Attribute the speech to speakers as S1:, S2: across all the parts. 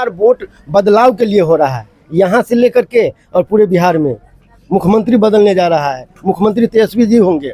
S1: बार vote बदलाव के लिए हो रहा है, यहाँ से लेकर के और पूरे बिहार में मुख्यमंत्री बदलने जा रहा है। मुख्यमंत्री तेजस्वी जी होंगे।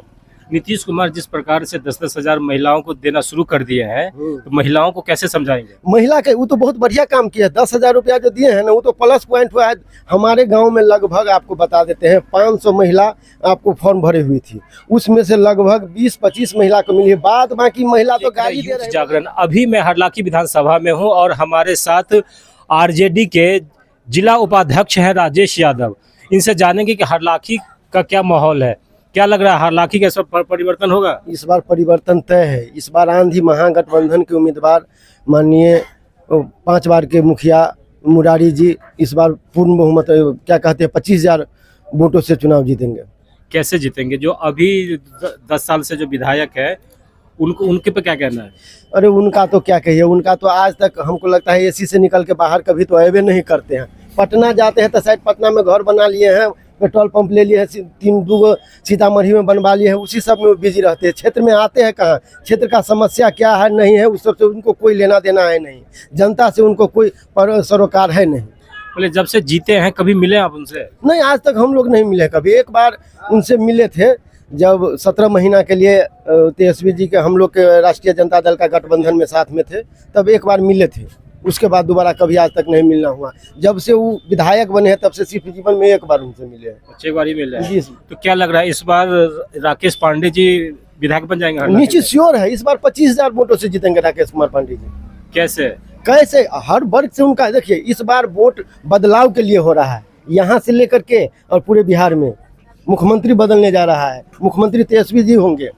S2: नीतीश कुमार जिस प्रकार से 10-10 हजार महिलाओं को देना शुरू कर दिए हैं, तो महिलाओं को कैसे समझाएंगे?
S1: महिला के वो तो बहुत बढ़िया काम किया। 10,000 रुपया जो दिए हैं ना, वो तो प्लस पॉइंट हुआ है। हमारे गांव में लगभग आपको बता देते हैं 500 महिला आपको फॉर्म भरे हुई थी, उसमें से लगभग 20-25 महिला को मिली है। बाद बाकी महिला तो गाली दे रहे
S2: जागरण। अभी मैं हरलाखी विधानसभा में हूँ और हमारे साथ आरजेडी के जिला उपाध्यक्ष हैं राजेश यादव। इनसे जानेंगे कि हरलाखी का क्या माहौल है, क्या लग रहा है हरलाखी का सब परिवर्तन होगा?
S1: इस बार परिवर्तन तय है। इस बार आंधी महागठबंधन के उम्मीदवार माननीय 5 बार के मुखिया मुरारी जी इस बार पूर्ण बहुमत क्या कहते हैं 25,000 वोटों से चुनाव जीतेंगे।
S2: कैसे जीतेंगे? जो अभी 10 साल से जो विधायक है उनके पे क्या कहना है?
S1: अरे उनका तो क्या कहिए, उनका तो आज तक हमको लगता है एसी से निकल के बाहर कभी तो अवे नहीं करते हैं। पटना जाते हैं तो शायद पटना में घर बना लिए हैं, पेट्रोल पंप ले लिए हैं, 3-2 सीतामढ़ी में बनवा लिए हैं, उसी सब में बिजी रहते हैं। क्षेत्र में आते हैं कहाँ, क्षेत्र का समस्या क्या है नहीं है उस सबसे उनको कोई लेना देना है नहीं, जनता से उनको कोई सरोकार है नहीं।
S2: बोले जब से जीते हैं कभी मिले आप उनसे?
S1: नहीं, आज तक हम लोग नहीं मिले कभी। एक बार उनसे मिले थे जब 17 महीना के लिए तेजस्वी जी के हम लोग के राष्ट्रीय जनता दल का गठबंधन में साथ में थे, तब एक बार मिले थे। उसके बाद दोबारा कभी आज तक नहीं मिलना हुआ। जब से वो विधायक बने हैं तब से सिर्फ जीवन में एक बार उनसे मिले हैं।
S2: अच्छी बार ही मिले हैं। तो क्या लग रहा है इस बार राकेश पांडे जी विधायक बन जाएंगे?
S1: निश्चित श्योर है, इस बार 25,000 वोटों से जीतेंगे राकेश कुमार पांडे जी।
S2: कैसे
S1: हर वर्ग से उनका देखिए, इस बार वोट बदलाव के लिए हो रहा है, यहाँ से लेकर के और पूरे बिहार में मुख्यमंत्री बदलने जा रहा है। मुख्यमंत्री तेजस्वी जी होंगे।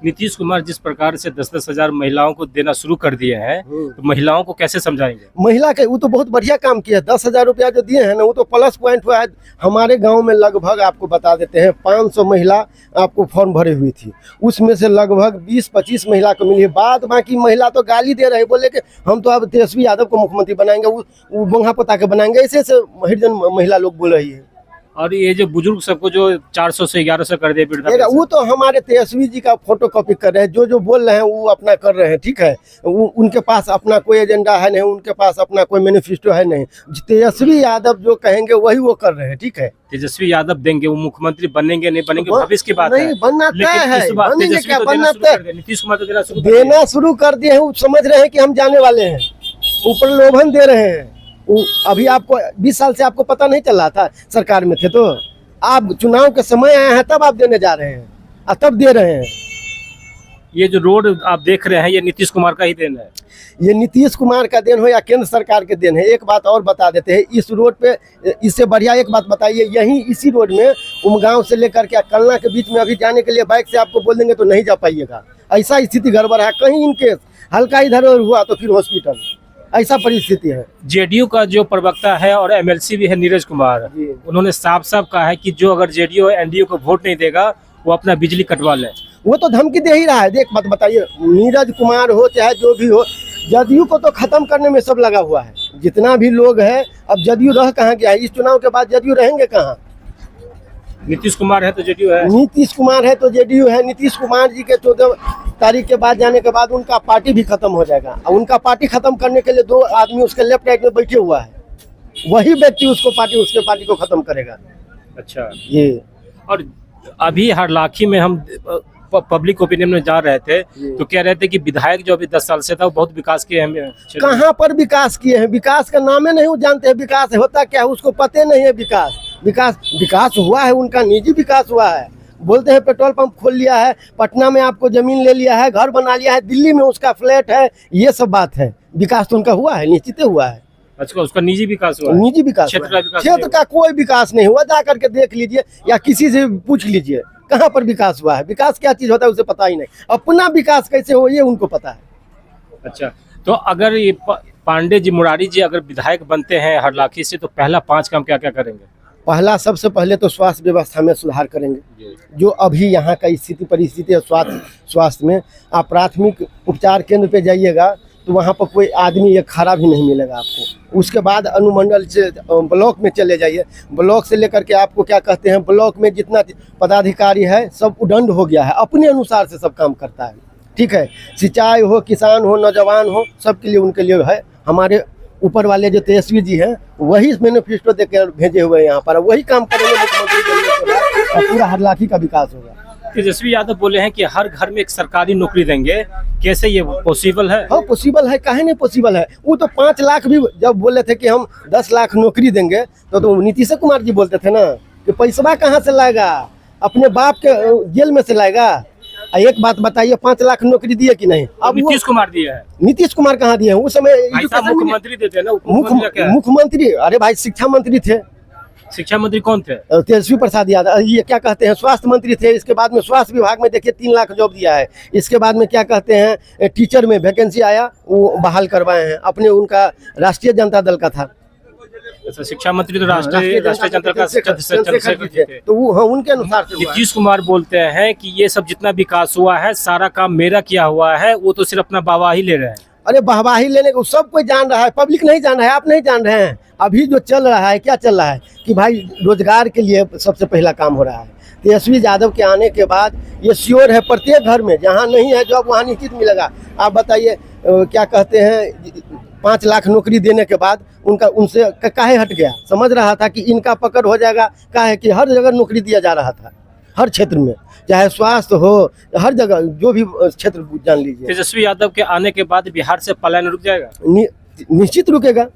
S2: नीतीश कुमार जिस प्रकार से 10-10 हजार महिलाओं को देना शुरू कर दिए हैं, तो महिलाओं को कैसे समझाएंगे?
S1: महिला के वो तो बहुत बढ़िया काम किया। 10,000 रुपया जो दिए हैं ना, वो तो प्लस पॉइंट हुआ है। हमारे गांव में लगभग आपको बता देते हैं 500 महिला आपको फॉर्म भरे हुई थी, उसमें से लगभग 20-25 महिला को मिली है। बाद बाकी महिला तो गाली दे रहे, बोले कि हम तो अब तेजस्वी यादव को मुख्यमंत्री बनाएंगे, वो बोंगा पोता के बनाएंगे, ऐसे हरिजन महिला लोग बोल रही है। और
S2: ये जो बुजुर्ग सबको जो 400 से 1100 कर दिए,
S1: वो तो हमारे तेजस्वी जी का फोटो कॉपी कर रहे हैं। जो बोल रहे हैं वो अपना कर रहे हैं, ठीक है। उनके पास अपना कोई एजेंडा है नहीं, उनके पास अपना कोई मैनिफेस्टो है नहीं। तेजस्वी यादव जो कहेंगे वही वो कर रहे हैं, ठीक है।
S2: तेजस्वी यादव देंगे, वो मुख्यमंत्री बनेंगे नहीं बनेंगे भविष्य की बात
S1: नहीं, बनना तय है। बनेंगे क्या, बनना तय।
S2: नीतीश कुमार तो
S1: देना शुरू कर दिए हैं। वो समझ रहे हैं कि हम जाने वाले हैं, ऊपर लोभन दे रहे हैं। अभी आपको 20 साल से आपको पता नहीं चल रहा था, सरकार में थे तो आप चुनाव के समय आए हैं तब आप देने जा रहे हैं और तब दे रहे हैं।
S2: ये जो रोड आप देख रहे हैं ये नीतीश कुमार का ही देन है।
S1: ये नीतीश कुमार का देन हो या केंद्र सरकार के देन है। एक बात और बता देते हैं, इस रोड पे इससे बढ़िया एक बात बताइए, यहीं इसी रोड में उमगांव से लेकर के कलना के बीच में अभी जाने के लिए बाइक से आपको बोल देंगे तो नहीं जा पाइएगा। ऐसा स्थिति गड़बड़ है। कहीं इनके हल्का इधर हुआ तो फिर हॉस्पिटल, ऐसा परिस्थिति है।
S2: जेडीयू का जो प्रवक्ता है और एमएलसी भी है नीरज कुमार, उन्होंने साफ साफ कहा है कि जो अगर जेडीयू एनडीयू को वोट नहीं देगा वो अपना बिजली कटवा ले।
S1: वो तो धमकी दे ही रहा है। देख बात बताइए, नीरज कुमार हो चाहे जो भी हो, जदयू को तो खत्म करने में सब लगा हुआ है। जितना भी लोग है, अब जदयू रह कहाँ गया है? इस चुनाव के बाद जदयू रहेंगे कहाँ?
S2: नीतीश कुमार है तो जेडीयू है,
S1: नीतीश कुमार है तो जेडीयू है। नीतीश कुमार जी के 14 तारीख के बाद जाने के बाद उनका पार्टी भी खत्म हो जाएगा। और उनका पार्टी खत्म करने के लिए 2 आदमी उसके लेफ्ट राइट में बैठे हुआ है, वही व्यक्ति उसके पार्टी को खत्म करेगा।
S2: अच्छा,
S1: ये
S2: और अभी हरलाखी में हम पब्लिक ओपिनियन में जा रहे थे तो कह रहे थे कि विधायक जो अभी 10 साल से था वो बहुत विकास किए हैं।
S1: कहाँ पर विकास किए हैं? विकास का नाम ही नहीं जानते हैं। विकास होता क्या है उसको पता नहीं है। विकास हुआ है, उनका निजी विकास हुआ है। बोलते हैं पेट्रोल पंप खोल लिया है, पटना में आपको जमीन ले लिया है, घर बना लिया है, दिल्ली में उसका फ्लैट है, ये सब बात है। विकास तो उनका हुआ है, निश्चित हुआ है।
S2: अच्छा, उसका निजी विकास हुआ?
S1: निजी विकास, क्षेत्र का कोई विकास नहीं हुआ। जा करके देख लीजिए या किसी से पूछ लीजिए कहाँ पर विकास हुआ है। विकास क्या चीज होता है उसे पता ही नहीं। अपना विकास कैसे हो ये उनको पता है।
S2: अच्छा, तो अगर ये पांडे जी मुरारी जी अगर विधायक बनते हैं हरलाखी से तो पहला 5 काम क्या क्या करेंगे?
S1: पहला सबसे पहले तो स्वास्थ्य व्यवस्था में सुधार करेंगे। जो अभी यहाँ का स्थिति परिस्थिति है स्वास्थ्य में, आप प्राथमिक उपचार केंद्र पे जाइएगा तो वहाँ पर कोई आदमी एक खड़ा भी नहीं मिलेगा आपको। उसके बाद अनुमंडल से ब्लॉक में चले जाइए, ब्लॉक से लेकर के आपको क्या कहते हैं, ब्लॉक में जितना पदाधिकारी है सब उदंड हो गया है, अपने अनुसार से सब काम करता है। ठीक है, सिंचाई हो, किसान हो, नौजवान हो, सबके लिए उनके लिए है। हमारे ऊपर वाले जो तेजस्वी जी हैं वही मैनिफेस्टो देकर भेजे हुए हैं यहाँ पर, वही काम करेंगे मुख्यमंत्री बनने के बाद और पूरा हरलाखी का विकास होगा।
S2: तेजस्वी यादव बोले हैं कि हर घर में एक सरकारी नौकरी देंगे, कैसे ये पॉसिबल है?
S1: हाँ पॉसिबल है, काहे नहीं पॉसिबल है। वो तो 5 लाख भी जब बोले थे कि हम 10 लाख नौकरी देंगे तो नीतीश कुमार जी बोलते थे ना कि पैसा कहाँ से लाएगा, अपने बाप के जेल में से लाएगा। एक बात बताइए, 5 लाख नौकरी दिए कि नहीं? अब
S2: नीतीश कुमार दिया है।
S1: नीतीश कुमार कहाँ दिए हैं? उस समय
S2: मुख्यमंत्री देते हैं ना,
S1: मुख्यमंत्री, अरे भाई शिक्षा मंत्री थे।
S2: शिक्षा मंत्री कौन थे?
S1: तेजस्वी प्रसाद यादव। ये क्या कहते हैं, स्वास्थ्य मंत्री थे। इसके बाद में स्वास्थ्य विभाग में देखिए 3 लाख जॉब दिया है। इसके बाद में क्या कहते हैं, टीचर में वैकेंसी आया, वो बहाल करवाए हैं अपने, उनका राष्ट्रीय जनता दल का था।
S2: शिक्षा मंत्री तो राष्ट्रीय जनता का थे,
S1: तो वो हाँ उनके अनुसार से हुआ है।
S2: नीतीश कुमार बोलते हैं कि ये सब जितना विकास हुआ है सारा काम मेरा किया हुआ है, वो तो सिर्फ अपना वाहवाही ले रहे हैं।
S1: अरे वाहवाही लेने को सब कोई जान रहा है, पब्लिक नहीं जान रहा है, आप नहीं जान रहे हैं। अभी जो चल रहा है, क्या चल रहा है कि भाई रोजगार के लिए सबसे पहला काम हो रहा है। तेजस्वी यादव के आने के बाद ये श्योर है, प्रत्येक घर में जहाँ नहीं है जॉब वहाँ निश्चित मिलेगा। आप बताइए क्या कहते हैं, 5 लाख नौकरी देने के बाद उनका उनसे काहे हट गया? समझ रहा था कि इनका पकड़ हो जाएगा, काहे कि हर जगह नौकरी दिया जा रहा था, हर क्षेत्र में, चाहे स्वास्थ्य हो, हर जगह जो भी क्षेत्र जान लीजिए।
S2: तेजस्वी यादव के आने के बाद बिहार से पलायन रुक जाएगा?
S1: निश्चित रुकेगा।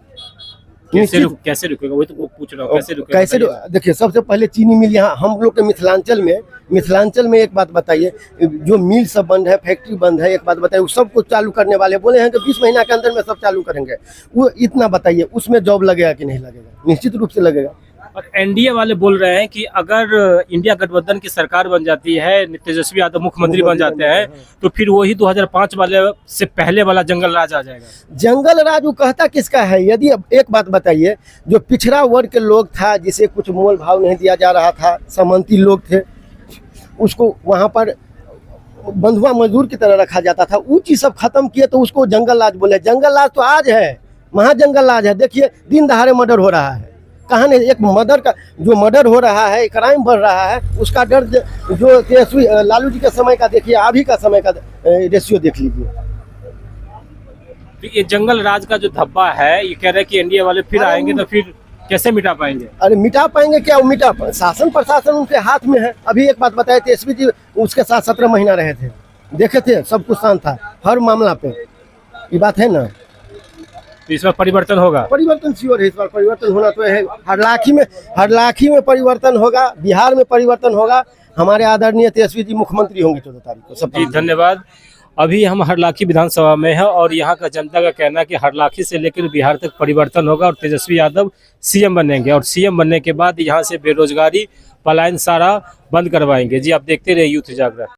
S2: कैसे रुकेगा? वही तो पूछ रहा हूँ, कैसे
S1: देखिए, सबसे पहले चीनी मिल यहाँ हम लोग के मिथिलांचल में एक बात बताइए, जो मिल सब बंद है, फैक्ट्री बंद है, एक बात बताइए, वो सब कुछ चालू करने वाले बोले हैं कि 20 महीना के अंदर में सब चालू करेंगे। वो इतना बताइए, उसमें जॉब लगेगा कि नहीं लगेगा? निश्चित रूप से लगेगा।
S2: और एनडीए वाले बोल रहे हैं कि अगर इंडिया गठबंधन की सरकार बन जाती है, तेजस्वी यादव मुख्यमंत्री बन जाते हैं, तो फिर वही 2005 वाले से पहले वाला जंगल राज आ जाएगा।
S1: जंगल राज वो कहता किसका है? यदि अब एक बात बताइए, जो पिछड़ा वर्ग के लोग था, जिसे कुछ मोल भाव नहीं दिया जा रहा था, सामंती लोग थे, उसको वहाँ पर बंधुआ मजदूर की तरह रखा जाता था, वो चीज सब खत्म किए तो उसको जंगल राज बोले। जंगल राज तो आज है, महाजंगल राज है। देखिए दिन दहाड़े मर्डर हो रहा है, कहाँ नहीं, एक मर्डर का जो मर्डर हो रहा है, क्राइम बढ़ रहा है, उसका डर जो तेजस्वी लालू जी के समय का देखिए, अभी का समय का रेशियो देख लीजिए।
S2: तो ये जंगल राज का जो धब्बा है, ये कह रहे हैं कि एनडीए वाले फिर आएंगे तो फिर कैसे मिटा पाएंगे?
S1: अरे मिटा पाएंगे क्या? वो शासन प्रशासन उनके हाथ में है। अभी एक बात बताए, तेजस्वी जी उसके साथ 17 महीना रहे थे, देखे थे, सब कुछ शांत था हर मामला पे। ये बात है ना,
S2: तो इस बार परिवर्तन होगा?
S1: परिवर्तन श्योर है, इस बार परिवर्तन होना तो है। हरलाखी में परिवर्तन होगा, बिहार में परिवर्तन होगा। हमारे आदरणीय तेजस्वी जी मुख्यमंत्री होंगे 14 तारीख को। सब
S2: जी धन्यवाद। अभी हम हरलाखी विधानसभा में हैं और यहाँ का जनता का कहना है कि हरलाखी से लेकर बिहार तक परिवर्तन होगा और तेजस्वी यादव सीएम बनेंगे, और सीएम बनने के बाद यहाँ से बेरोजगारी, पलायन सारा बंद करवाएंगे। जी आप देखते रहिए यूथ जागरण।